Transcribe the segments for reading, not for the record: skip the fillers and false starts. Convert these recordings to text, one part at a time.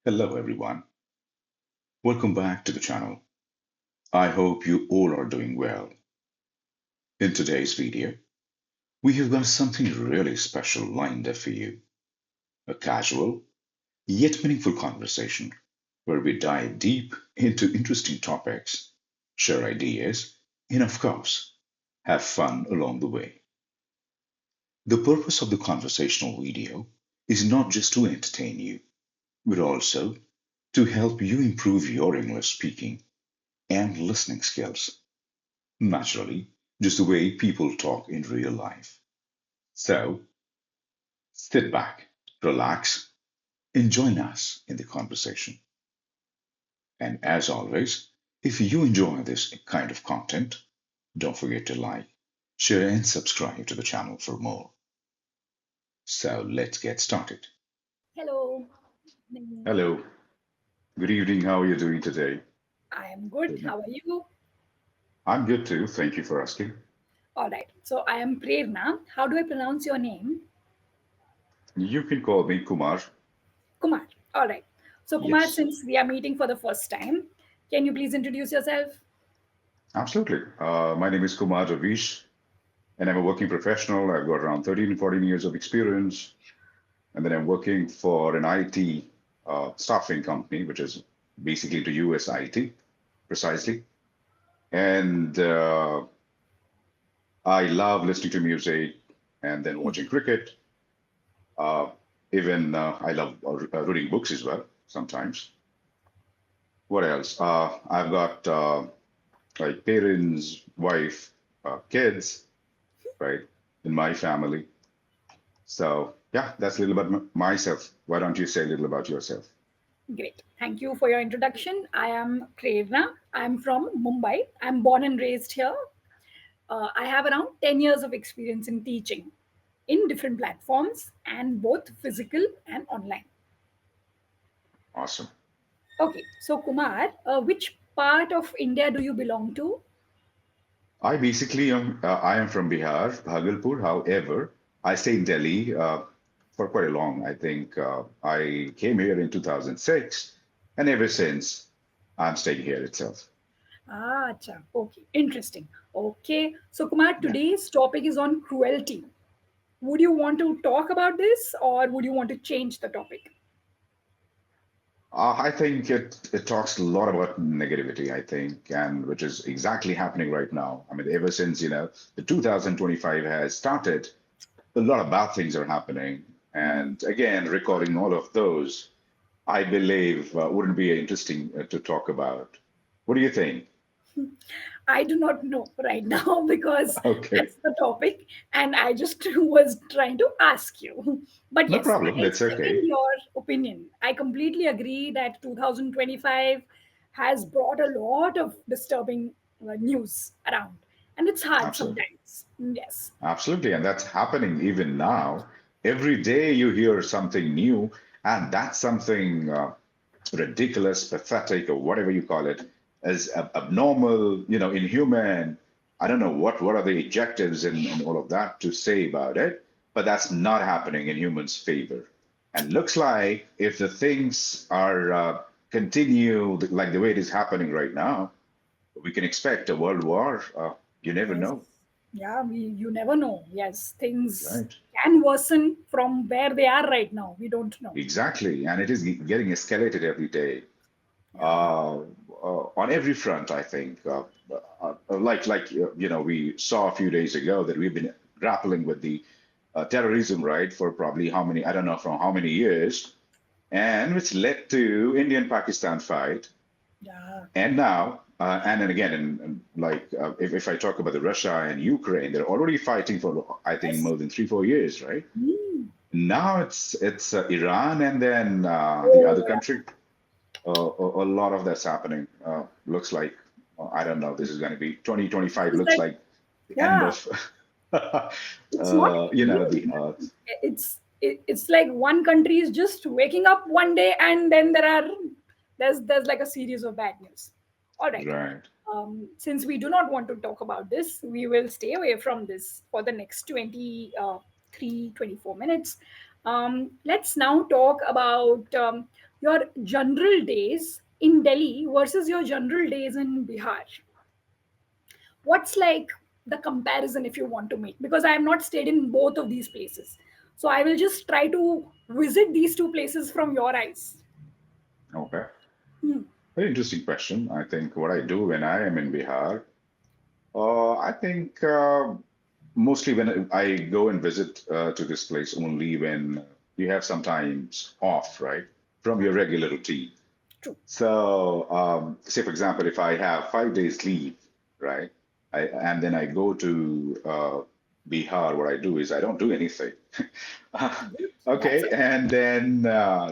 Hello, everyone. Welcome back to the channel. I hope you all are doing well. In today's video, we have got something really special lined up for you. A casual, yet meaningful conversation where we dive deep into interesting topics, share ideas, and of course, have fun along the way. The purpose of the conversational video is not just to entertain you, but also to help you improve your English speaking and listening skills. Naturally, just the way people talk in real life. So sit back, relax, and join us in the conversation. And as always, if you enjoy this kind of content, don't forget to like, share, and subscribe to the channel for more. So let's get started. Hello. Mm, Hello, good evening. How are you doing today? I am good. Good. How are you? I'm good too. Thank you for asking. All right. So I am Prerna. How do I pronounce your name? You can call me Kumar. Kumar. All right. So Kumar, Yes, since we are meeting for the first time, can you please introduce yourself? absolutely. My name is Kumar Ravish, and I'm a working professional. I've got around 13 and 14 years of experience. And then I'm working for an IT staffing company, which is basically to US IT, precisely. And I love listening to music and then watching cricket. Uh, even I love reading books as well sometimes. What else? I've got like parents, wife, kids, right, in my family. So yeah, that's a little about myself. Why don't you say a little about yourself? Great. Thank you for your introduction. I am Prerna. I'm from Mumbai. I'm born and raised here. I have around 10 years of experience in teaching in different platforms and both physical and online. Awesome. Okay, so Kumar, which part of India do you belong to? I am from Bihar, Bhagalpur. However, I stay in Delhi for quite a long. I think I came here in 2006, and ever since I'm staying here itself. Ah, acha. Okay, interesting. Okay, so Kumar, Yeah. today's topic is on cruelty. Would you want to talk about this or would you want to change the topic? I think it talks a lot about negativity, I think, and which is exactly happening right now. I mean, ever since, the 2025 has started, a lot of bad things are happening. And again, recording all of those, I believe wouldn't be interesting to talk about. What do you think? I do not know right now because Okay, that's the topic, and I just was trying to ask you. But no yes, problem. I That's second okay. your opinion. I completely agree that 2025 has brought a lot of disturbing news around, and it's hard Absolutely. sometimes. Yes. Absolutely. And that's happening even now. Every day you hear something new, and that's something ridiculous, pathetic, or whatever you call it, as abnormal, inhuman. I don't know what are the adjectives and all of that to say about it, but that's not happening in humans' favor. And looks like if the things are continue like the way it is happening right now, we can expect a world war. You never Yes. know, Yeah, you never know. Yes, things right? can worsen from where they are right now. We don't know. Exactly, and it is getting escalated every day Yeah. uh, on every front. I think, we saw a few days ago that we've been grappling with the terrorism, right, for probably how many, I don't know, from how many years, and which led to Indian-Pakistan fight, Yeah. and now, and then again, if I talk about the Russia and Ukraine, they're already fighting for, I think, Yes. more than 3 4 years, right? Mm. Now it's Iran and then the Oh, other yeah. country. A lot of that's happening. Looks like I don't know. This is going to be 2025. It's Looks like, like the end yeah, of it's not the ending. earth. It's like one country is just waking up one day and then there's like a series of bad news. All right. Right. Since we do not want to talk about this, we will stay away from this for the next 24 minutes. Let's now talk about Your general days in Delhi versus your general days in Bihar. What's like the comparison if you want to make? Because I have not stayed in both of these places. So I will just try to visit these two places from your eyes. Okay. Hmm. Very interesting question. I think what I do when I am in Bihar, I think mostly when I go and visit to this place only when you have sometimes off, right, from your regular routine. True. So, say for example, if I have 5 days leave, right, and then I go to Bihar, what I do is I don't do anything. That's Okay, it. and then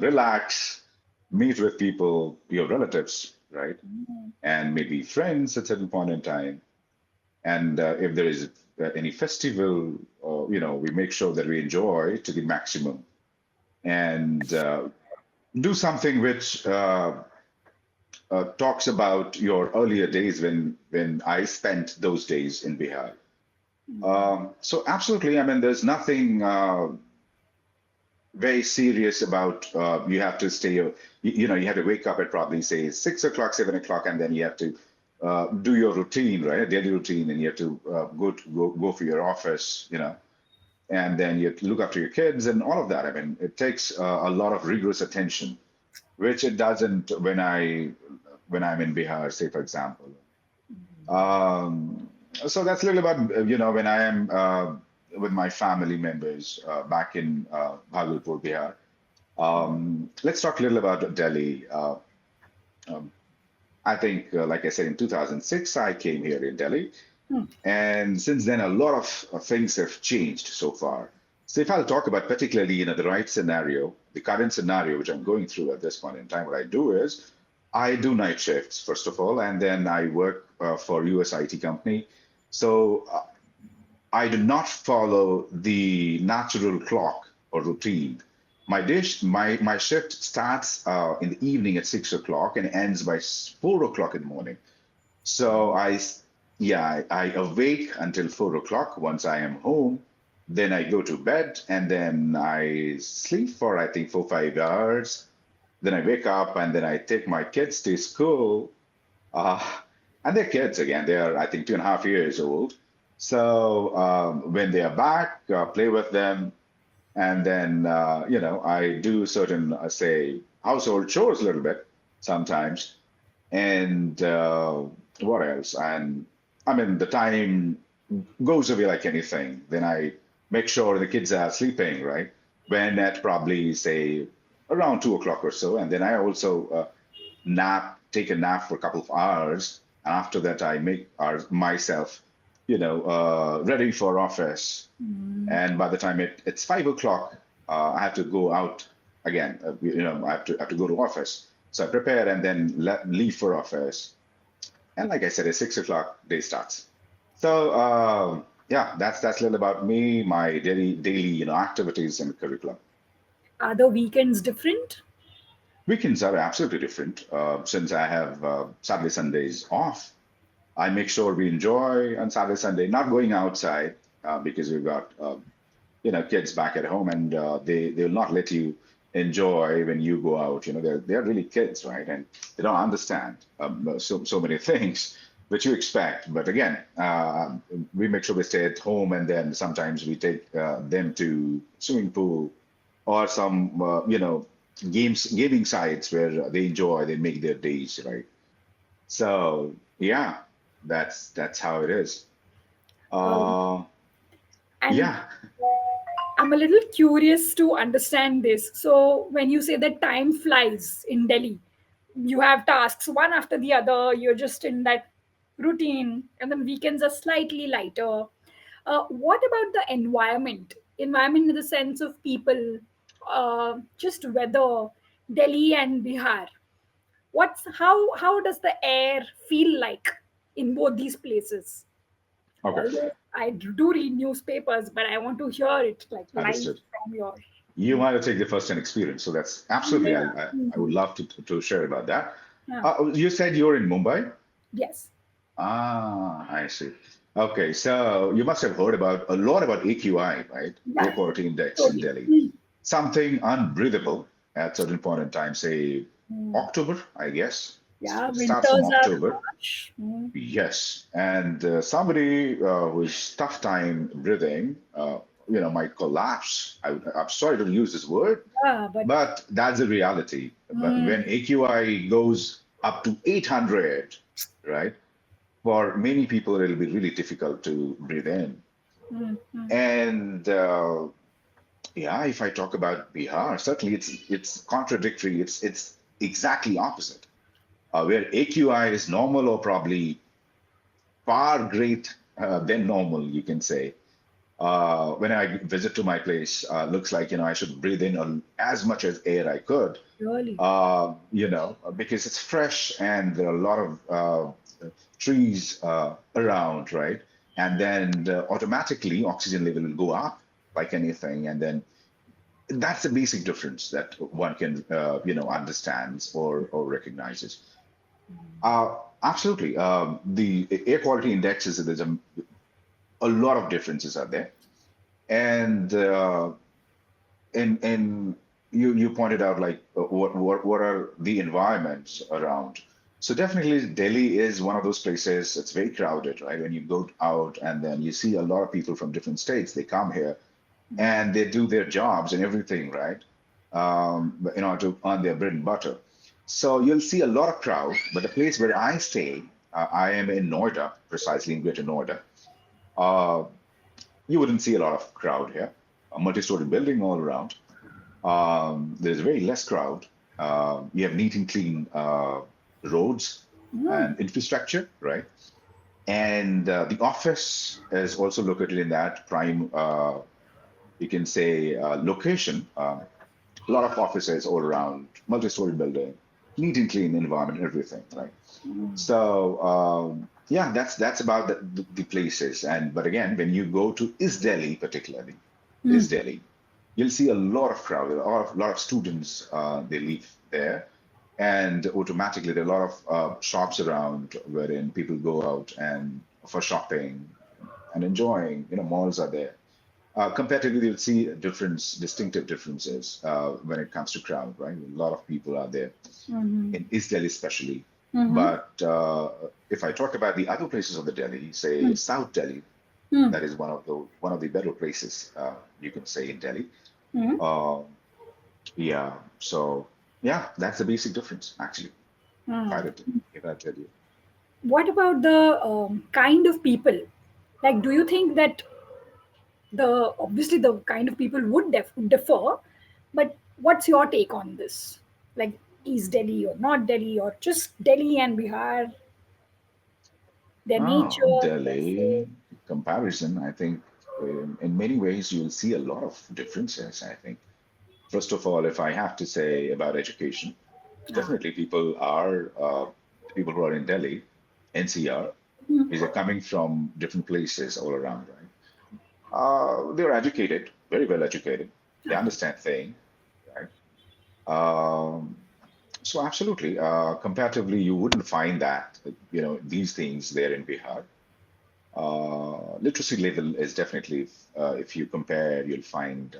relax, meet with people, your relatives, right, and maybe friends at certain point in time. And if there is any festival, we make sure that we enjoy to the maximum and do something which talks about your earlier days when I spent those days in Bihar. So absolutely, I mean, there's nothing very serious about you have to stay. You have to wake up at probably say 6 o'clock, 7 o'clock, and then you have to do your routine, right? A daily routine, and you have to go for your office, and then you have to look after your kids and all of that. I mean, it takes a lot of rigorous attention, which it doesn't when I'm in Bihar, say for example. So that's a little about when I am with my family members back in Bhagalpur, Bihar. Let's talk a little about Delhi. Um, I think, like I said, in 2006, I came here in Delhi. Hmm. And since then, a lot of things have changed so far. So if I'll talk about particularly, the right scenario, the current scenario, which I'm going through at this point in time, what I do is I do night shifts, first of all, and then I work for US IT company. So I do not follow the natural clock or routine. My shift starts in the evening at 6 o'clock and ends by 4 o'clock in the morning. So yeah, I awake until 4 o'clock. Once I am home, then I go to bed and then I sleep for I think 4 5 hours. Then I wake up and then I take my kids to school. Uh, and they're kids again. They are I think 2.5 years old. So when they are back, play with them, and then I do certain say household chores a little bit sometimes and what else? And I mean, the time goes away like anything. Then I make sure the kids are sleeping, right? When at probably say around 2 o'clock or so, and then I also take a nap for a couple of hours. And after that, I make myself, ready for office. And by the time it's 5 o'clock, I have to go out again. I have to go to office. So I prepare and then leave for office. And like I said, at 6 o'clock, day starts. So yeah, that's a little about me, my daily activities and curriculum. Are the weekends different? Weekends are absolutely different. Since I have Saturday, Sundays off, I make sure we enjoy on Saturday, Sunday, not going outside because we've got kids back at home and they'll not let you enjoy when you go out. They're really kids, right? And they don't understand so many things which you expect. But again, we make sure we stay at home, and then sometimes we take them to swimming pool or some gaming sites where they enjoy, they make their days, right? So yeah, that's how it is. Um, uh and yeah. I'm a little curious to understand this. So, when you say that time flies in Delhi, you have tasks one after the other, you're just in that routine, and then weekends are slightly lighter. What about the environment? Environment in the sense of people, just weather, Delhi and Bihar. How does the air feel like in both these places? Okay, Although I do read newspapers, but I want to hear it like live understood. from your. You want to take the first hand experience, so that's absolutely. Yeah. I would Mhm. love to share about that. Yeah. You said you're in Mumbai. Yes. Ah, I see. Okay, so you must have heard about a lot about AQI, right? Air Yeah. quality index in Totally. Delhi. Something unbreathable. at certain point in time, say Mm. October, I guess. Yeah, It starts from winters are October. harsh. Mm. Yes, and somebody who's tough time breathing, might collapse. I'm sorry to use this word, Yeah, but but that's the reality. But mm, when AQI goes up to 800, right, for many people it'll be really difficult to breathe in. mm, mm. And yeah, if I talk about Bihar, certainly it's contradictory. It's exactly opposite. Where AQI is normal or probably far great than normal, you can say. When I visit to my place, looks like I should breathe in as much as air I could, Really. because it's fresh and there are a lot of trees around, right? And then automatically oxygen level will go up like anything, and then that's the basic difference that one can understands or recognizes. Absolutely. The air quality indexes, there's a lot of differences are there, and you pointed out like what are the environments around. So definitely Delhi is one of those places. It's very crowded, right? When you go out and then you see a lot of people from different states, they come here and they do their jobs and everything, right? In order to earn their bread and butter. So you'll see a lot of crowd. But the place where I stay, I am in Noida, precisely in Greater Noida. Uh, you wouldn't see a lot of crowd here. A multi-story building all around. There's very less crowd. You have neat and clean roads Mm. and infrastructure, right? And the office is also located in that prime, you can say, location. A lot of offices all around, multi-story building, neat and clean environment, everything, right? So yeah, that's about the places. And but again, when you go to East Delhi, particularly East Mm. Delhi, you'll see a lot of crowd, a lot of students. They live there, and automatically there are a lot of shops around wherein people go out and for shopping and enjoying. Malls are there. Comparatively, you'll see distinctive differences when it comes to crowd, right? A lot of people are there Mm-hmm. in East Delhi, especially. Mm-hmm. But if I talk about the other places of the Delhi, say Mm. South Delhi, Mm. that is one of the better places you can say in Delhi. Mm. Um, yeah, so yeah, that's the basic difference actually. Mm. If I tell you. What about the kind of people? Like, do you think that the obviously the kind of people would differ, but what's your take on this? Like, is Delhi or not Delhi, or just Delhi and Bihar, their Oh, nature, their food? Delhi comparison, I think in many ways you'll see a lot of differences, I think. First of all, if I have to say about education, Ah. definitely people who are in Delhi, NCR, Mm. is they're coming from different places all around, right? They're educated, very well educated. They Ah. understand things, right? Um, so absolutely, comparatively, you wouldn't find that, these things there in Bihar. Literacy level is definitely, if you compare, you'll find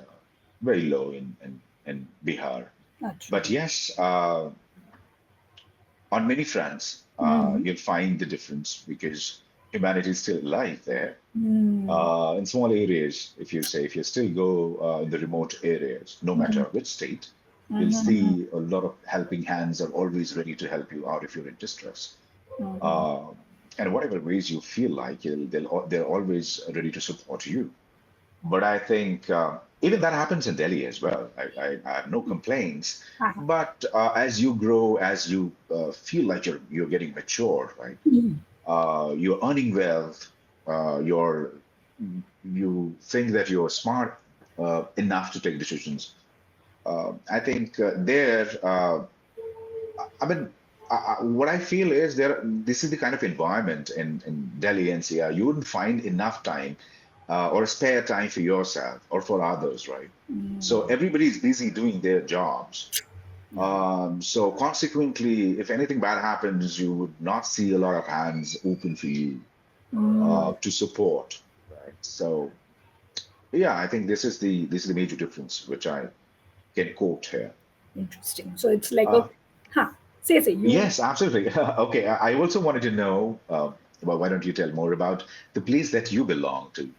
very low in Bihar. That's But true. yes, on many fronts, Mm. you'll find the difference because humanity is still alive there. Mm. In small areas, if you still go in the remote areas, no matter Mm. which state, you'll Mm-hmm. see a lot of helping hands are always ready to help you out if you're in distress. Mm-hmm. Uh, and whatever ways you feel like, they're always ready to support you. But I think even that happens in Delhi as well. I have no complaints. Ah. But as you grow, as you feel like you're getting mature, right? Mm. You're earning wealth. You think that you're smart enough to take decisions. I think there. I mean, what I feel is there. This is the kind of environment in Delhi NCR. You wouldn't find enough time or spare time for yourself or for others, right? So everybody's busy doing their jobs. So consequently, if anything bad happens, you would not see a lot of hands open for you Mm. to support, right? So yeah, I think this is the major difference which I can quote here. Interesting. So it's like a, Uh, huh? Say you. yes, absolutely. Okay, I also wanted to know, well, why don't you tell more about the place that you belong to?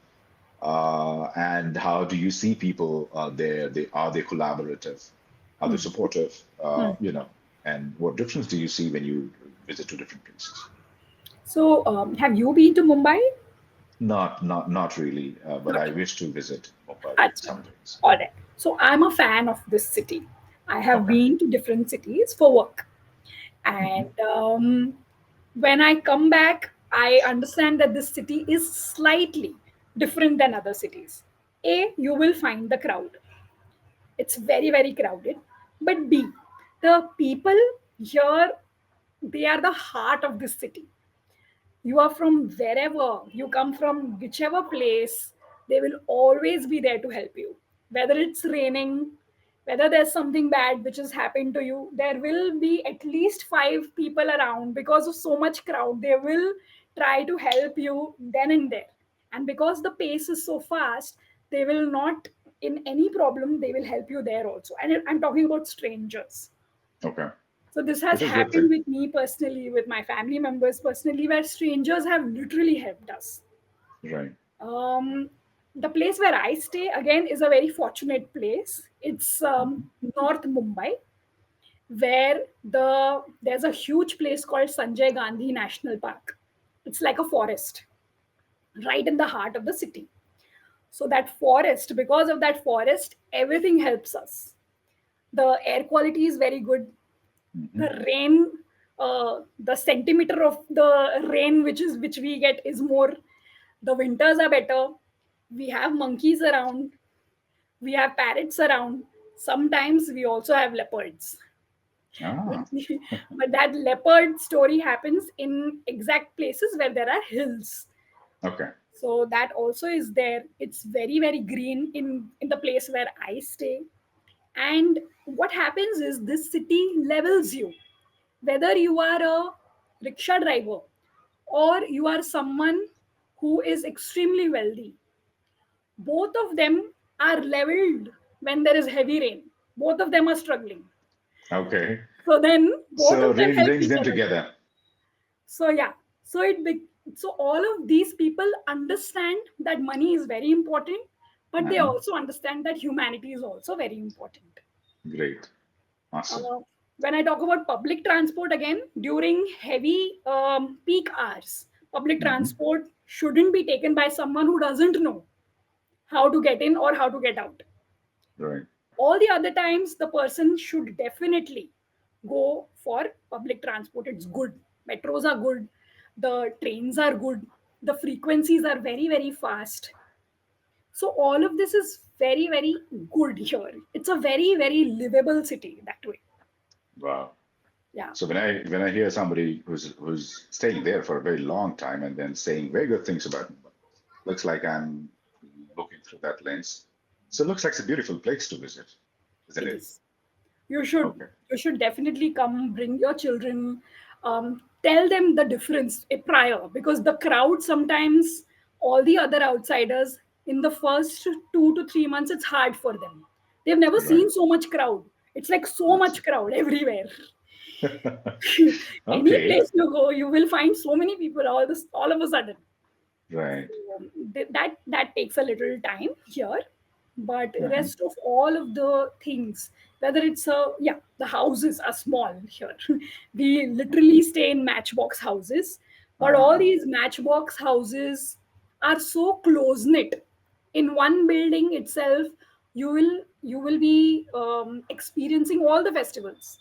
And how do you see people there? Are they collaborative? Are they supportive? And what difference do you see when you visit to different places? So have you been to Mumbai? Not really, but Not I yet. wish to visit Mumbai Acha. some days. All right. So I'm a fan of this city. I have Okay. been to different cities for work, Hmm. and when I come back, I understand that this city is slightly different than other cities. A, you will find the crowd. It's very, very crowded. But B, the people here, they are the heart of this city. You are from wherever, you come from whichever place, they will always be there to help you. Whether it's raining, whether there's something bad which has happened to you, there will be at least five people around because of so much crowd. They will try to help you then and there. And because the pace is so fast, they will not, in any problem, they will help you there also. And I'm talking about strangers. Okay, So this has which is a good thing. happened with me personally, with my family members personally, where strangers have literally helped us. Right. Um, the place where I stay again is a very fortunate place. It's Hmm. North Mumbai, where there's a huge place called Sanjay Gandhi National Park. It's like a forest right in the heart of the city. So that forest, because of that forest, everything helps us. The air quality is very good. Hmm. The rain, the centimeter of the rain which we get is more. The winters are better. We have monkeys around. We have parrots around. Sometimes we also have leopards. but, Ah, but that leopard story happens in exact places where there are hills. okay. So that also is there. It's very, very green in the place where I stay. And what happens is this city levels you, whether you are a rickshaw driver or you are someone who is extremely wealthy. Both of them are leveled when there is heavy rain. Both of them are struggling. Okay. So then both So of them rain help brings each them other. together. So yeah, so all of these people understand that money is very important, but they Uh-huh. also understand that humanity is also very important. Great. Awesome. Uh, when I talk about public transport again, during heavy peak hours, public Hmm. transport shouldn't be taken by someone who doesn't know how to get in or how to get out. Right. All the other times, the person should definitely go for public transport. It's good. Metros are good. The trains are good. The frequencies are very, very fast. So all of this is very, very good here. It's a very, very livable city that way. Wow. Yeah, So when I hear somebody who's staying there for a very long time and then saying very good things about Mumbai, looks like I'm looking through that lens. So it looks like it's a beautiful place to visit, isn't it it? is. You should Okay. you should definitely come, bring your children, tell them the difference prior, because the crowd sometimes, all the other outsiders, in the first 2 to 3 months it's hard for them. They've never Right. seen so much crowd. It's like so much Awesome. crowd everywhere. Any Okay. place you go, you will find so many people all of a sudden. Right. That takes a little time here, but Uh-huh. rest of all of the things, whether it's a, yeah, the houses are small here. We literally stay in matchbox houses, but all Uh, these matchbox houses are so close knit. In one building itself, you will be experiencing all the festivals,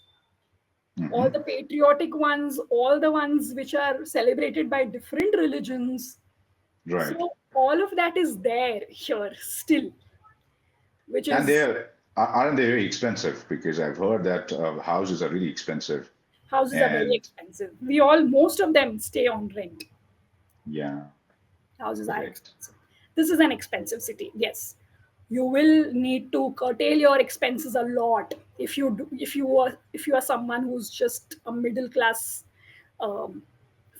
all mhm. the patriotic ones, all the ones which are celebrated by different religions. Right. So all of that is there here still, which And is, aren't they very expensive? Because I've heard that houses are really expensive. houses are very And expensive. Most of them stay on rent. yeah, Houses are correct. expensive. This is an expensive city. Yes, you will need to curtail your expenses a lot if you are someone who's just a middle class um,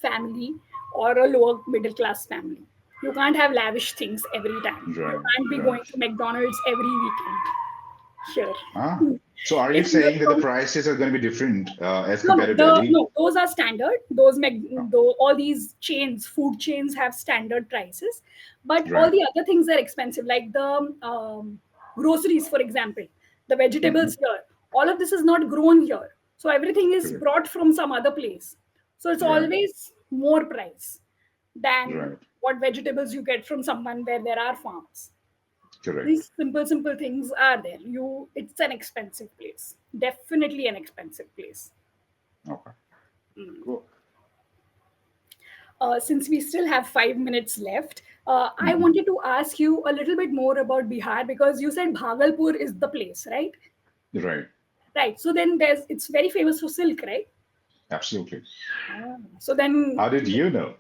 family or a lower middle class family. You can't have lavish things every time. You Right, can't be right. going to McDonald's every weekend here. Ah. So are you If you're saying that the from prices are going to be different as no, no, compared to Delhi? no, those are standard. Oh, Though all these chains, food chains have standard prices, but all right. the other things are expensive, like the groceries, for example, the Hmm. vegetables here. All of this is not grown here, so everything is Correct. brought from some other place. So it's Right. always more price than Right. what vegetables you get from someone where there are farms. Correct. These simple things are there. It's an expensive place, definitely an expensive place. Okay. Cool. Since we still have 5 minutes left, I Hmm. wanted to ask you a little bit more about Bihar because you said Bhagalpur is the place, right? Right. Right. So then it's very famous for silk, right? Absolutely. So then How did you know?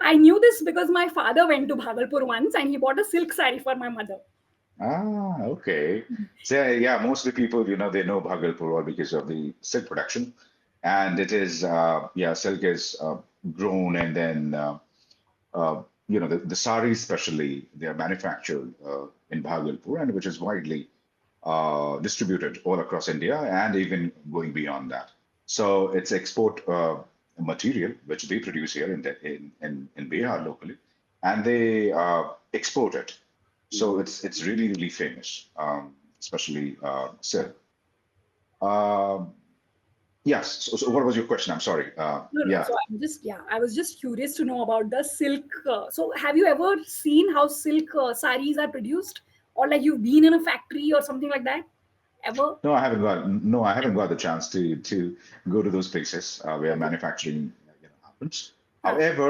I knew this because my father went to Bhagalpur once and he bought a silk sari for my mother. Ah, okay. So yeah, most of the people, they know Bhagalpur all because of the silk production, and it is, yeah, silk is grown, and then the saris especially they are manufactured in Bhagalpur, and which is widely distributed all across India and even going beyond that. So it's export material which they produce here in Bihar locally, and they export it. So it's really really famous, especially silk. Um yes. So what was your question? I'm sorry. No, no. Yeah. So I was just curious to know about the silk. So have you ever seen how silk saris are produced, or like you've been in a factory or something like that? Ever? I haven't got the chance to go to those places where Okay. manufacturing happens. Huh. However,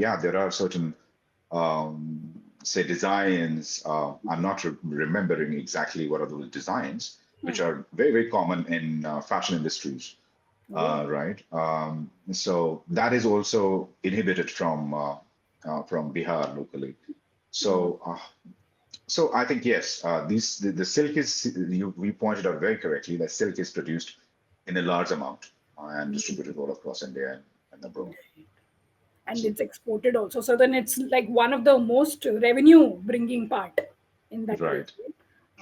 yeah, there are certain say designs. I'm not remembering exactly what are those designs, which Huh. are very very common in fashion industries, Oh. right? So that is also inhibited from Bihar locally. Hmm. So so I think yes, the silk is we pointed out very correctly that silk is produced in a large amount and distributed all across India and abroad. And it's Absolutely exported also. So then it's like one of the most revenue bringing part in that place. right,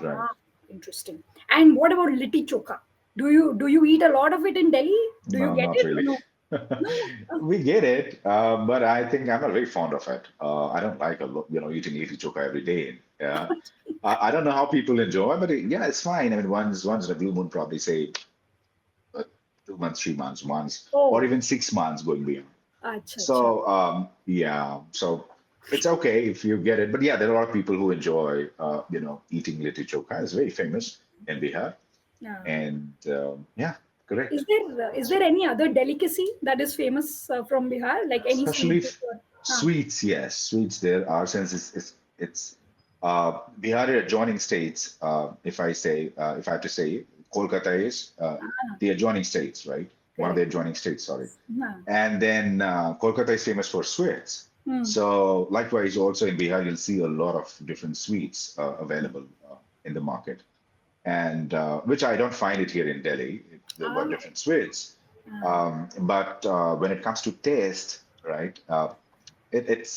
Right? right. Ah, interesting. And what about litti choka? Do you eat a lot of it in Delhi? Do you No, get not it or really. no? No. Oh, We get it, but I think I'm not very fond of it. I don't like eating litti choka every day. Yeah, I don't know how people enjoy, but yeah, it's fine. I mean, once in a blue moon, probably say uh, 2 months, 3 months, once, or oh, even 6 months going beyond. acha, acha. So yeah, so it's okay if you get it, but yeah, there are a lot of people who enjoy eating litti choka. It's very famous in Bihar, Yeah. and yeah, correct. Is there any other delicacy that is famous from Bihar? Like any Especially sweet dish or huh. sweets, yes, sweets. There are since it's Bihar are adjoining states. If I have to say, Kolkata is Ah, the adjoining states, right? One of the correct. adjoining states, sorry. Huh. And then Kolkata is famous for sweets. Hmm. So likewise, also in Bihar, you'll see a lot of different sweets available in the market, and which I don't find it here in Delhi. There Ah, were different sweets, ah. but when it comes to taste, right, it's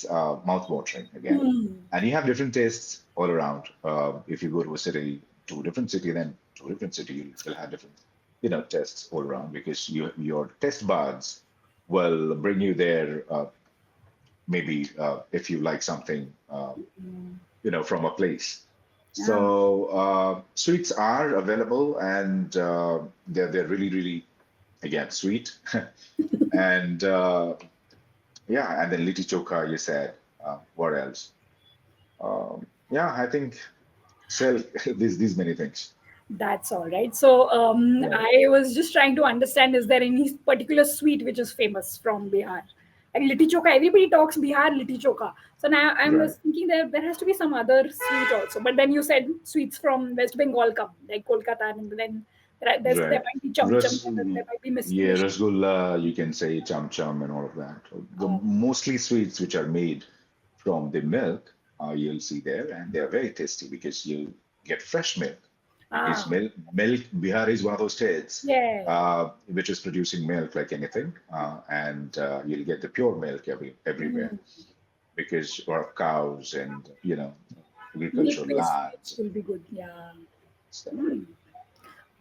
mouth-watering again. Hmm. And you have different tastes all around. If you go to a city, to a different city, then to a different city, you'll have different, tastes all around because your taste buds will bring you there. Maybe if you like something, from a place. Ah. So sweets are available, and they're really really again sweet, and yeah, and then litti choka you said. What else? Yeah, I think sell these many things. That's all right. So Right, I was just trying to understand: is there any particular sweet which is famous from Bihar? Like litti choka, everybody talks Bihar litti choka. So now I right. was thinking there has to be some other sweet also. But then you said sweets from West Bengal come, like Kolkata, and then there Right. might be chum chum, there might be Yeah, mish. rasgulla, you can say cham cham and all of that. The Oh, mostly sweets which are made from the milk, you'll see there, and they're very tasty because you get fresh milk. Because ah, milk, Bihar is one of those states yeah. which is producing milk like anything, and you'll get the pure milk everywhere Mm. because of cows and Milk agricultural based lands. sweets will be good. Yeah. So,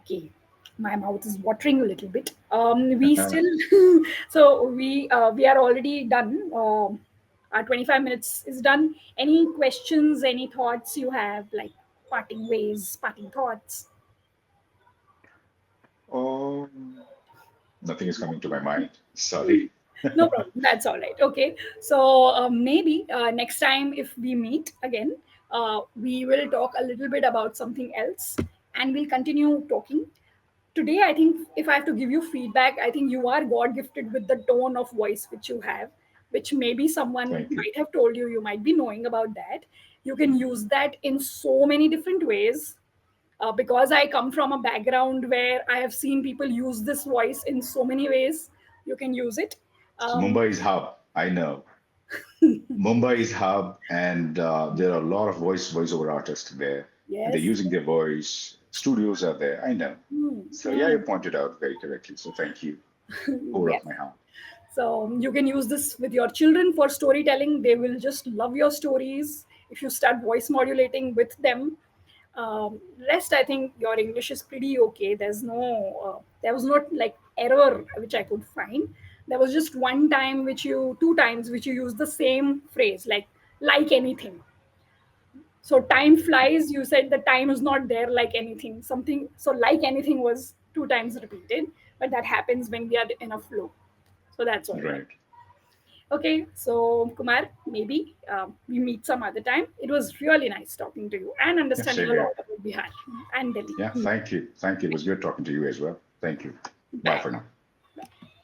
Okay, my mouth is watering a little bit. We still, so we are already done. Our 25 minutes is done. Any questions? Any thoughts you have, like parting ways, parting thoughts? um, nothing is coming to my mind. Sorry. No problem. That's all right. Okay. So maybe next time if we meet again, we will talk a little bit about something else, and we'll continue talking. Today, I think if I have to give you feedback, I think you are God gifted with the tone of voice which you have, which maybe someone Thank you. might have told you. You might be knowing about that. You can use that in so many different ways. Because I come from a background where I have seen people use this voice in so many ways. You can use it. So Um, Mumbai is hub. I know. Mumbai is hub, and there are a lot of voiceover artists there, and they're yes. using their voice. Studios are there. I know. Hmm, So yeah, you hmm. pointed out very correctly. So thank you, core Yes. of my heart. So you can use this with your children for storytelling. They will just love your stories if you start voice modulating with them. Rest, I think your English is pretty okay. There was not like error which I could find. There was just one time two times which you used the same phrase, like anything. So time flies. You said the time is not there like anything. Something so like anything was two times repeated, but that happens when we are in a flow. So that's all right. Right. Okay, so Kumar, maybe we meet some other time. It was really nice talking to you and Yeah, understanding same a lot here. about Bihar and Delhi. Yeah, thank you. Thank you. It was good talking to you as well. Thank you. Bye Bye. for now.